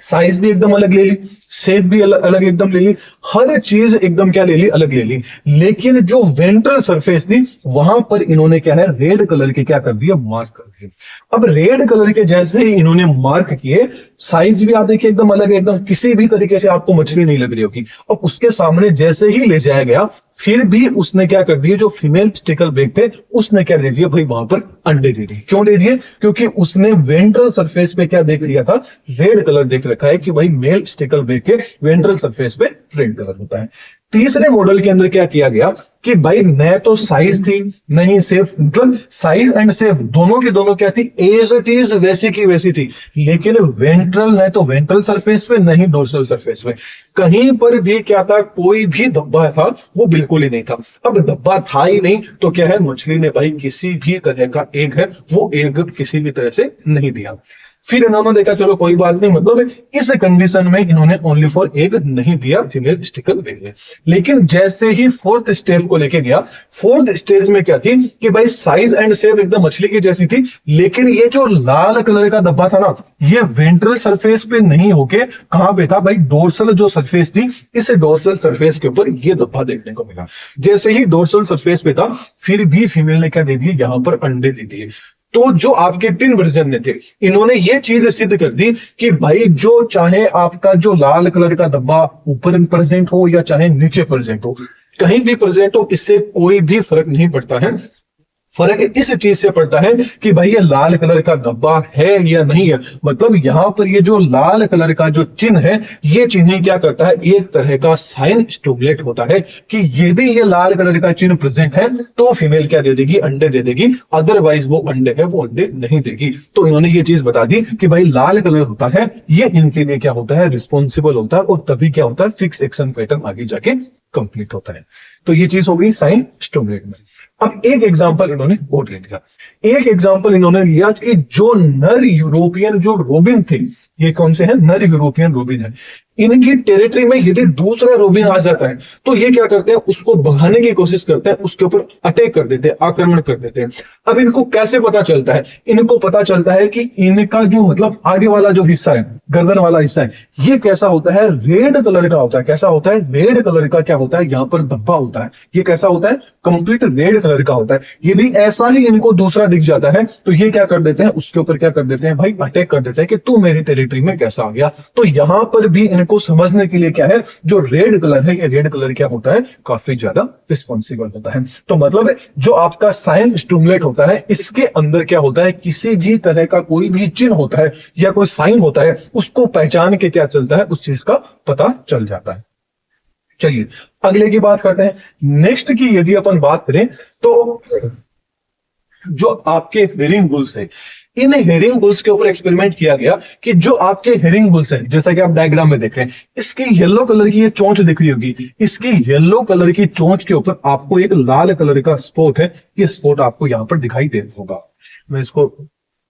साइज भी एकदम अलग ले ली, शेप भी अलग एकदम ले ली, हर चीज एकदम क्या ले ली, अलग ले ली। लेकिन जो वेंट्रल सरफेस थी वहां पर इन्होंने क्या है, रेड कलर के क्या कर दिया, मार्क कर दिए। अब रेड कलर के जैसे ही इन्होंने मार्क किए, साइज भी आप देखिए एकदम अलग है, एकदम किसी भी तरीके से आपको मछली नहीं लग रही होगी। और उसके सामने जैसे ही ले जाया गया, फिर भी उसने क्या कर दिया, जो फीमेल स्टिकल बेक थे उसने क्या दे दिया भाई, वहां पर अंडे दे दिए। क्यों दे दिए, क्योंकि उसने वेंट्रल सरफेस पे क्या देख लिया था, रेड कलर देख रखा है कि भाई मेल स्टिकल बेक के वेंट्रल सरफेस पे रेड कलर होता है। तीसरे मॉडल के अंदर क्या किया गया कि भाई न तो साइज थी नहीं शेप, मतलब साइज एंड शेप दोनों की दोनों क्या थी, एज इट इज वैसी की वैसी थी। लेकिन वेंट्रल न तो वेंट्रल सरफेस पे नहीं डोर्सल सरफेस पे, कहीं पर भी क्या था, कोई भी धब्बा था वो बिल्कुल ही नहीं था। अब धब्बा था ही नहीं तो क्या है, मछली ने भाई किसी भी तरह का एग है वो एग किसी भी तरह से नहीं दिया। फिर इन्होंने देखा चलो कोई बात नहीं, मतलब इस कंडीशन में इन्होंने ओनली फॉर एग नहीं दिया फीमेल स्टिकल बेक ने। लेकिन जैसे ही फोर्थ स्टेप को लेके गया, फोर्थ स्टेज में क्या थी कि भाई साइज एंड शेप एकदम मछली की जैसी थी, लेकिन ये जो लाल कलर का धब्बा था ना, ये वेंट्रल सरफेस पे नहीं होके कहां पे था भाई, डोर्सल जो सरफेस थी, इस डोर्सल सरफेस के ऊपर ये धब्बा देखने को मिला। जैसे ही डोर्सल सरफेस पे था, फिर भी फीमेल ने क्या दे दिया, यहां पर अंडे दे दिए। तो जो आपके 3 वर्जन में थे, इन्होंने ये चीज सिद्ध कर दी कि भाई जो चाहे आपका जो लाल कलर का धब्बा ऊपर प्रेजेंट हो या चाहे नीचे प्रेजेंट हो, कहीं भी प्रेजेंट हो, इससे कोई भी फर्क नहीं पड़ता है। फर्क इस चीज से पड़ता है कि भाई ये लाल कलर का धब्बा है या नहीं है। मतलब यहां पर ये जो लाल कलर का जो चिन्ह है, ये चिन्ह क्या करता है, एक तरह का साइन स्टिमुलेट होता है कि यदि ये लाल कलर का चिन्ह प्रेजेंट है तो फीमेल क्या दे देगी, अंडे दे देगी, अदरवाइज वो अंडे है वो अंडे नहीं देगी। तो इन्होंने ये चीज बता दी कि भाई लाल कलर होता है ये इनके लिए क्या होता है, रिस्पॉन्सिबल होता है, और तभी क्या होता है, फिक्स एक्शन पैटर्न आगे जाके कंप्लीट होता है। तो ये चीज हो गई साइन स्टिमुलेट में। अब एक एग्जांपल इन्होंने और ले लिया, एक एग्जांपल इन्होंने लिया कि जो नर यूरोपियन जो रोबिन थे, ये कौन से हैं, नर यूरोपियन रोबिन है, इनकी टेरिटरी में यदि दूसरा रोबिन आ जाता है तो ये क्या करते हैं, उसको भगाने की कोशिश करते हैं, उसके ऊपर अटैक कर देते हैं, आक्रमण कर देते हैं। अब इनको कैसे पता चलता है, इनको पता चलता है कि इनका जो मतलब आगे वाला जो हिस्सा है, गर्दन वाला हिस्सा है, ये कैसा होता है, रेड कलर का होता है। कैसा होता है, रेड कलर का क्या होता है, यहाँ पर धब्बा होता है, ये कैसा होता है, कंप्लीट रेड कलर का होता है। यदि ऐसा ही इनको दूसरा दिख जाता है तो ये क्या कर देते हैं, उसके ऊपर क्या कर देते हैं भाई, अटैक कर देते हैं कि तू मेरी टेरिटरी में कैसा आ गया। तो यहां पर भी इनको को समझने के लिए क्या है, जो रेड कलर है, ये रेड कलर क्या होता है, काफी ज्यादा रिस्पॉन्सिबल होता है। तो मतलब जो आपका साइन स्टिमुलेट होता है, इसके अंदर क्या होता है, किसी भी तरह का कोई भी चिन्ह होता है या कोई साइन होता है, उसको पहचान के क्या चलता है, उस चीज का पता चल जाता है। चलिए अगले की बात करते हैं। नेक्स्ट की यदि अपन बात करें तो जो आपके हेरिंग बुल्स है, इन हेरिंग बुल्स के ऊपर एक्सपेरिमेंट किया गया कि जो आपके हेरिंग बुल्स है, जैसा कि आप डायग्राम में देख रहे हैं, इसकी येलो कलर की ये चोंच दिख रही होगी, इसकी येलो कलर की चोंच के ऊपर आपको एक लाल कलर का स्पॉट है, ये स्पॉट आपको यहां पर दिखाई दे रहा होगा। मैं इसको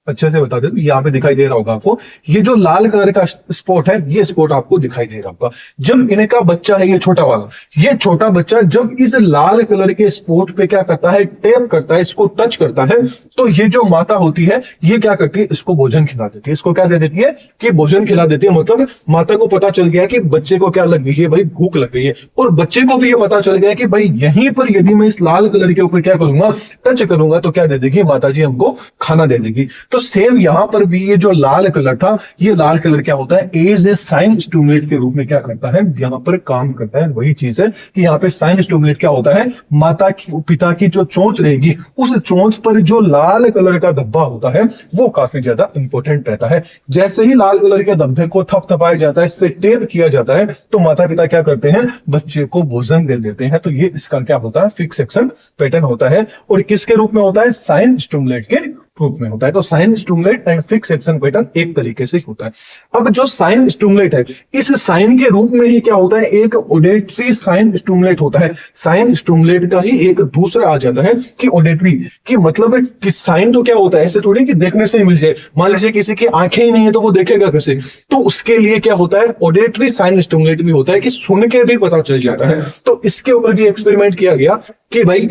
अच्छे से बता दें, यहाँ पे दिखाई दे रहा होगा आपको, ये जो लाल कलर का स्पॉट है, ये स्पॉट आपको दिखाई दे रहा होगा। जब इनका बच्चा है, ये छोटा वाला, ये छोटा बच्चा जब इस लाल कलर के स्पॉट पे क्या करता है, टैप करता है, इसको टच करता है, तो ये जो माता होती है, ये क्या करती है, इसको भोजन खिला देती है। इसको क्या दे देती है कि भोजन खिला देती है। मतलब माता को पता चल गया कि बच्चे को क्या लग गई है, भाई भूख लग गई है, और बच्चे को भी ये पता चल गया कि भाई यहीं पर यदि मैं इस लाल कलर के ऊपर क्या करूंगा, टच करूंगा, तो क्या दे देगी माता जी, हमको खाना दे देगी। तो सेम यहां पर भी ये जो लाल कलर था, ये लाल कलर क्या होता है, एज ए साइन स्टिमुलेट के रूप में क्या करता है, यहां पर काम करता है। वही चीज है कि यहाँ पे साइन स्टिमुलेट क्या होता है, माता की पिता की जो चोंच रहेगी, उस चोंच पर जो लाल कलर का धब्बा होता है, वो काफी ज्यादा इंपॉर्टेंट रहता है। जैसे ही लाल कलर के धब्बे को थपथपाया जाता है, इस पे टेप किया जाता है, तो माता पिता क्या करते हैं, बच्चे को भोजन दे देते हैं। तो ये इसका क्या होता है, फिक्स एक्शन पैटर्न होता है। और किसके रूप में होता है, साइन स्टिमुलेट के रूप में होता है। तो sign stimulate and fix action pattern एक तरीके से होता है। अब जो साइन स्टिमुलेट है, इस साइन के रूप में ही क्या होता है, एक ऑडिटरी साइन स्टिमुलेट होता है। साइन स्टिमुलेट का ही एक दूसरा आ जाता है कि ऑडिटरी, कि मतलब कि साइन तो क्या होता है, ऐसे थोड़ी कि देखने से मिल जाए। मान लीजिए किसी की आंखें ही नहीं है तो वो देखेगा कैसे, तो उसके लिए क्या होता है, ऑडिटरी साइन स्टिमुलेट भी होता है कि सुन के भी पता चल जाता है। तो इसके ऊपर भी एक्सपेरिमेंट किया गया कि भाई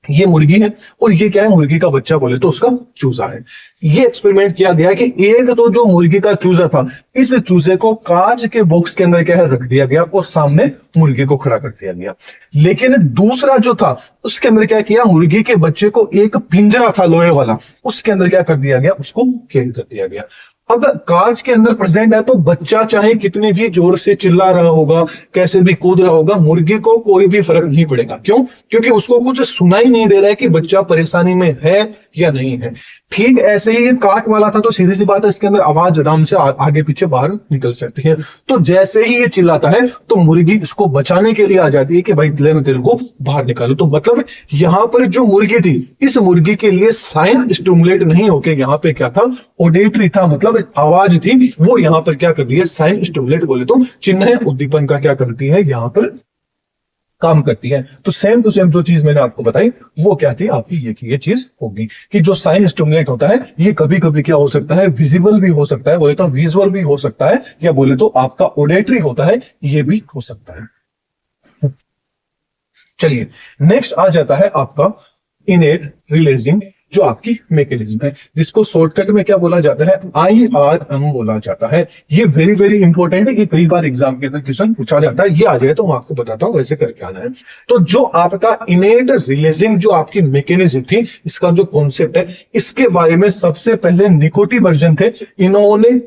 ये मुर्गी है और ये क्या है, मुर्गी का बच्चा बोले तो उसका चूजा है। ये एक्सपेरिमेंट किया गया कि एक तो जो मुर्गी का चूजा था, इस चूजे को कांच के बॉक्स के अंदर क्या है, रख दिया गया और सामने मुर्गी को खड़ा कर दिया गया। लेकिन दूसरा जो था, उसके अंदर क्या किया, मुर्गी के बच्चे को एक पिंजरा था लोहे वाला, उसके अंदर क्या कर दिया गया, उसको कैद कर दिया गया। अब कांच के अंदर प्रेजेंट है तो बच्चा चाहे कितने भी जोर से चिल्ला रहा होगा, कैसे भी कूद रहा होगा, मुर्गी को कोई भी फर्क नहीं पड़ेगा। क्यों? क्योंकि उसको कुछ सुनाई नहीं दे रहा है कि बच्चा परेशानी में है या नहीं है। ठीक ऐसे ही काट वाला था तो सीधी सी बात है, इसके अंदर आवाज आराम से आगे पीछे बाहर निकल सकती है। तो जैसे ही ये चिल्लाता है तो मुर्गी इसको बचाने के लिए आ जाती है कि भाई ले मैं तेरे को बाहर निकालू। तो मतलब यहां पर जो मुर्गी थी, इस मुर्गी के लिए साइन स्टिमुलेट नहीं होके यहाँ पे क्या था, ऑडिटरी था, मतलब आवाज थी, वो यहां पर क्या कर रही है, साइन स्टिमुलेट बोले तो चिन्ह उद्दीपन का क्या करती है, यहां पर काम करती है। तो सेम टू सेम जो चीज मैंने आपको बताई वो क्या थी आपकी, ये चीज होगी कि जो साइन स्टिमुलेट होता है, ये कभी कभी क्या हो सकता है, विजिबल भी हो सकता है, बोले तो विजुअल भी हो सकता है, या बोले तो आपका ऑडिटरी होता है, ये भी हो सकता है। चलिए नेक्स्ट आ जाता है आपका इनेट रिलीजिंग, जो आपकी मैकेनिज्म है, जिसको शॉर्टकट में क्या बोला जाता है, IRM बोला जाता है। ये वेरी वेरी इंपॉर्टेंट है कि कई बार एग्जाम के अंदर क्वेश्चन पूछा जाता है। ये आ जाए तो मैं आपको बताता हूं वैसे करके आना है। तो जो आपका इनेट रिलीजिंग जो आपकी मैकेनिज्म थी, इसका जो कॉन्सेप्ट है, इसके बारे में सबसे पहले निकोटी वर्जन थे, इन्होंने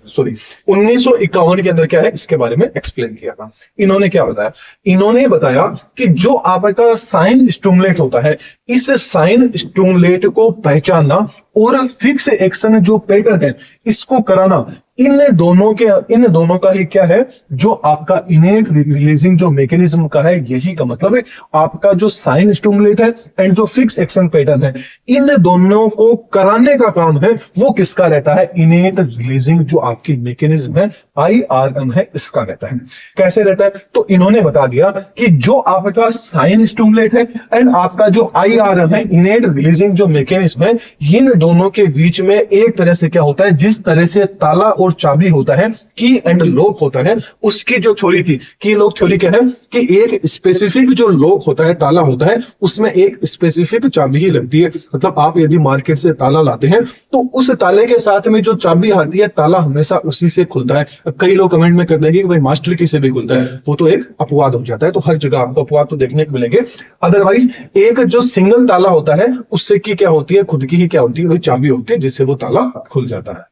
1951 के अंदर क्या है, इसके बारे में एक्सप्लेन किया था। इन्होंने क्या बताया, इन्होंने बताया कि जो आपका साइन स्टिमुलेट होता है, इस साइन स्टिमुलेट को पहचानना और फिक्स एक्शन जो पैटर्न है इसको कराना, इन दोनों का ही क्या है, जो आपका इनेट रिलीजिंग जो मैकेनिज्म का है, यही का मतलब है आपका जो साइन स्टिमुलेट है एंड जो फिक्स एक्शन पैटर्न है, इन दोनों को कराने का काम है, वो किसका रहता है, इनेट रिलीजिंग जो आपकी मैकेनिज्म है, IRM है, इसका रहता है। कैसे रहता है, तो इन्होंने बता दिया कि जो आपका साइन स्टिमुलेट है एंड आपका जो IRM है, इनेट रिलीजिंग जो मैकेनिज्म है, इन दोनों के बीच में एक तरह से क्या होता है, जिस तरह से ताला और चाबी होता है, की एंड लॉक होता है, उसकी जो थ्योरी थी, की लॉक थ्योरी क्या है कि एक स्पेसिफिक जो लॉक होता है, ताला होता है, उसमें एक स्पेसिफिक चाबी ही लगती है। मतलब आप यदि मार्केट से ताला लाते हैं तो उस ताले के साथ में जो चाबी आती है, ताला हमेशा उसी से खुलता है। कई लोग कमेंट में कर देंगे कि भाई मास्टर की से भी खुलता है, वो तो एक अपवाद हो जाता है। तो हर जगह आपको अपवाद तो देखने को मिलेंगे। अदरवाइज एक जो सिंगल ताला होता है, उससे की क्या होती है, खुद की ही क्या होती है, वही चाबी होती है, जिससे वो ताला खुल जाता है।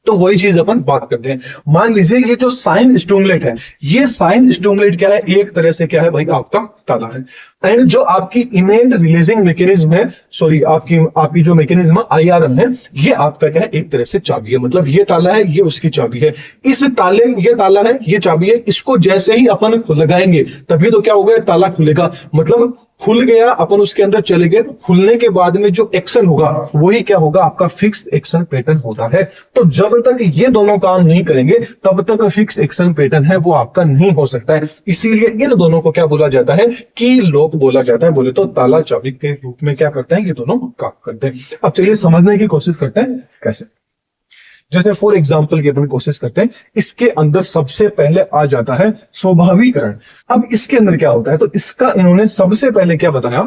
तो वही चीज अपन बात करते हैं। मान लीजिए ये जो साइन स्टूमलेट है, ये साइन स्टूमलेट क्या है, एक तरह से क्या है भाई, आपका ताला है। एंड जो आपकी इनेट रिलीजिंग मैकेनिज्म है, सॉरी आपकी जो मैकेनिज्म IRM है, ये आपका क्या है, एक तरह से चाबी है। मतलब ये ताला है, ये उसकी चाबी है। इस ताले, ये ताला है, ये चाबी है, इसको जैसे ही अपन लगाएंगे तभी तो क्या होगा, ताला खुलेगा। मतलब खुल गया, अपन उसके अंदर चले गए, तो खुलने के बाद में जो एक्शन होगा वही क्या होगा, आपका फिक्स एक्शन पैटर्न होता है। तो जब तक ये दोनों काम नहीं करेंगे तब तक फिक्स एक्शन पैटर्न है वो आपका नहीं हो सकता है। इसीलिए इन दोनों को क्या बोला जाता है, की लॉक बोला जाता है। बोले तो ताला चाबी के रूप में क्या करते हैं, ये दोनों काम करते हैं। अब चलिए समझने की कोशिश करते हैं कैसे। जैसे फॉर एग्जाम्पल की अपन कोशिश करते हैं, इसके अंदर सबसे पहले आ जाता है स्वाभाविकरण। अब इसके अंदर क्या होता है, तो इसका इन्होंने सबसे पहले क्या बताया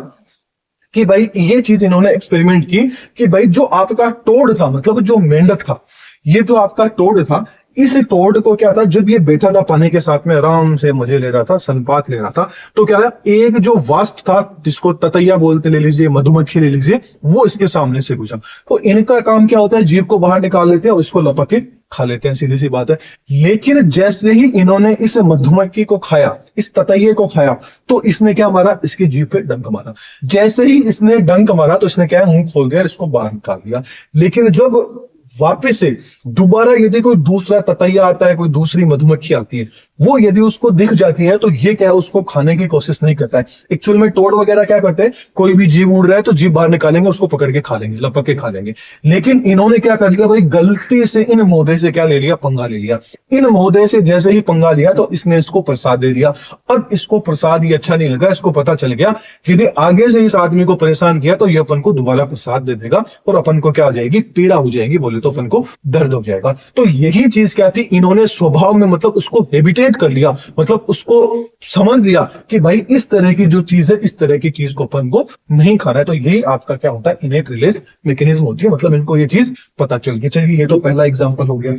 कि भाई ये चीज इन्होंने एक्सपेरिमेंट की कि भाई जो आपका टोड था, मतलब जो मेंढक था, ये जो आपका टोड था, इस टोड को क्या था, जब ये बैठा था पानी के साथ में आराम से मजे ले रहा था, सनपात ले रहा था, तो क्या था, एक जो वास्प था जिसको ततैया बोलते ले लीजिए, मधुमक्खी ले लीजिए, वो इसके सामने से गुजरा। तो इनका काम क्या होता है, जीभ को बाहर निकाल लेते हैं और इसको लपक के खा लेते हैं, सीधी सी बात है। लेकिन जैसे ही इन्होंने इस मधुमक्खी को खाया, इस ततैये को खाया, तो इसने क्या मारा, इसकी जीभ पे डंक मारा। जैसे ही इसने डंक मारा तो इसने क्या है, मुंह खोल दिया, इसको बाहर निकाल दिया। लेकिन जब वापस से दोबारा यदि कोई दूसरा ततैया आता है, कोई दूसरी मधुमक्खी आती है, वो यदि उसको दिख जाती है तो ये क्या है, उसको खाने की कोशिश नहीं करता है। एक्चुअल में टोड वगैरह क्या करते हैं, कोई भी जीव उड़ रहा है तो जीव बाहर निकालेंगे, उसको पकड़ के खा लेंगे, लपक के खा लेंगे। लेकिन इन्होंने क्या कर लिया भाई, गलती से इन मोहदे से क्या ले लिया, पंगा ले लिया। इन मोहदे से जैसे ही पंगा लिया तो इसने इसको प्रसाद दे दिया। अब इसको प्रसाद ये अच्छा नहीं लगा, इसको पता चल गया यदि आगे से इस आदमी को परेशान किया तो ये अपन को दोबारा प्रसाद दे देगा और अपन को क्या हो जाएगी, पीड़ा हो जाएगी, बोले तो अपन को दर्द हो जाएगा। तो यही चीज क्या थी, इन्होंने स्वभाव में मतलब उसको हैबिटेट कर लिया, मतलब उसको समझ लिया कि भाई इस तरह की जो चीज है, इस तरह की चीज को अपन को नहीं खाना है। तो यही आपका क्या होता है, इनेट रिलीज मैकेनिज्म होती है, मतलब इनको ये चीज पता चल गई। चलिए ये तो पहला एग्जांपल हो गया।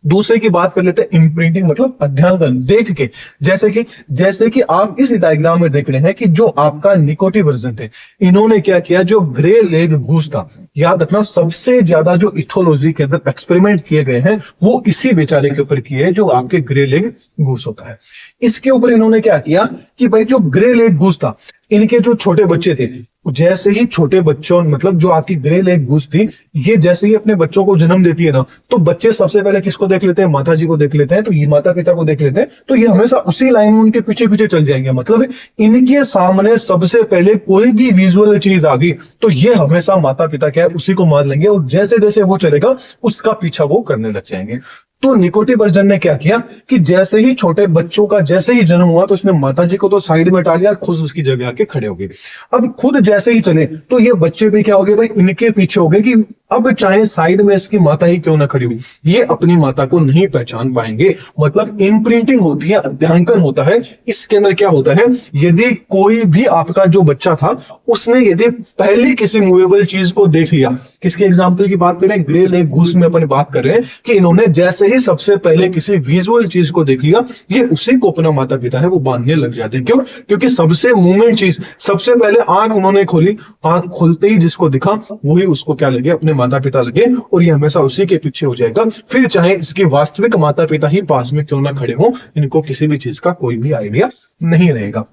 दूसरे की बात कर लेते हैं, इम्प्रिंटिंग मतलब अध्ययन देख के। जैसे कि आप इस डायग्राम में देख रहे हैं कि जो आपका निकोटिव वर्जन थे, इन्होंने क्या किया, जो ग्रे लेग गूस था, याद रखना सबसे ज्यादा जो इथोलॉजी के अंदर एक्सपेरिमेंट किए गए हैं वो इसी बेचारे के ऊपर किए हैं, जो आपके ग्रे लेग गूस होता है। इसके ऊपर इन्होंने क्या किया कि भाई जो ग्रे लेग गूस था, इनके जो छोटे बच्चे थे, जैसे ही छोटे बच्चों, मतलब जो आपकी ग्रे लेग गूस थी, ये जैसे ही अपने बच्चों को जन्म देती है ना, तो बच्चे सबसे पहले किसको देख लेते हैं, माता जी को देख लेते हैं। तो ये माता पिता को देख लेते हैं, तो ये हमेशा उसी लाइन में उनके पीछे पीछे चल जाएंगे। मतलब इनके सामने सबसे पहले कोई भी विजुअल चीज आ गई तो ये हमेशा माता पिता क्या है, उसी को मान लेंगे और जैसे जैसे वो चलेगा उसका पीछा वो करने लग जाएंगे। तो निकोटिव वर्जन ने क्या किया कि जैसे ही छोटे बच्चों का जैसे ही जन्म हुआ तो उसने माता जी को तो साइड में हटा लिया, खुद उसकी जगह आके खड़े हो गए। अब खुद जैसे ही चले तो ये बच्चे भी क्या हो गए भाई, इनके पीछे हो गए कि अब चाहे साइड में इसकी माता ही क्यों ना खड़ी हुई, ये अपनी माता को नहीं पहचान पाएंगे। मतलब इम्प्रिंटिंग होती है, अध्यांकन होता है। इसके अंदर क्या होता है, यदि कोई भी आपका जो बच्चा था उसने यदि पहले किसी मूवेबल चीज को देख लिया, किसके एग्जाम्पल की बात कर रहे हैं, ग्रे लेग गूस में अपन बात कर रहे हैं कि इन्होंने जैसे ही सबसे पहले किसी विजुअल चीज को देख लिया, ये उसी को अपना माता पिता है वो बांधने लग जाते हैं। क्यों? क्योंकि सबसे मूवमेंट चीज, सबसे पहले आंख उन्होंने खोली, आंख खोलते ही जिसको दिखा वही उसको क्या लगे, अपने माता पिता लगे, और ये हमेशा उसी के पीछे हो जाएगा। फिर चाहे इसके वास्तविक माता पिता ही पास में क्यों ना खड़े हो, इनको किसी भी चीज का कोई भी आइडिया नहीं रहेगा।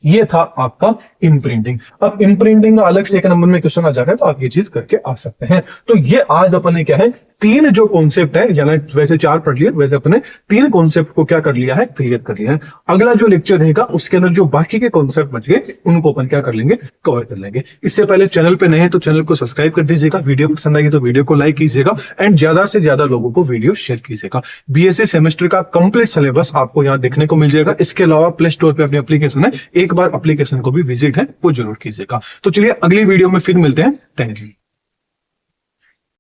ये था आपका इम्प्रिंटिंग। अब इम्प्रिंटिंग का अलग से एक नंबर में क्वेश्चन आ जाता है, तो आप ये चीज करके आ सकते हैं। तो ये आज अपन ने क्या है, तीन जो कॉन्सेप्ट है, यानी वैसे चार पढ़ लिए, वैसे अपने तीन कॉन्सेप्ट को क्या कर लिया है, क्लियर कर लिया है। अगला जो लेक्चर रहेगा उसके अंदर जो बाकी के कॉन्सेप्ट बच गए उनको अपन क्या कर लेंगे, कवर कर लेंगे। इससे पहले चैनल पे नए हैं तो चैनल को सब्सक्राइब कर दीजिएगा, वीडियो पसंद आई तो वीडियो को लाइक कीजिएगा एंड ज्यादा से ज्यादा लोगों को वीडियो शेयर कीजिएगा। बीएससी सेमेस्टर का कंप्लीट सिलेबस आपको यहाँ देखने को मिल जाएगा। इसके अलावा प्ले स्टोर पे अपनी एप्लीकेशन है, एक बार एप्लीकेशन को भी विजिट है वो जरूर कीजिएगा। तो चलिए अगली वीडियो में फिर मिलते हैं। Thank you.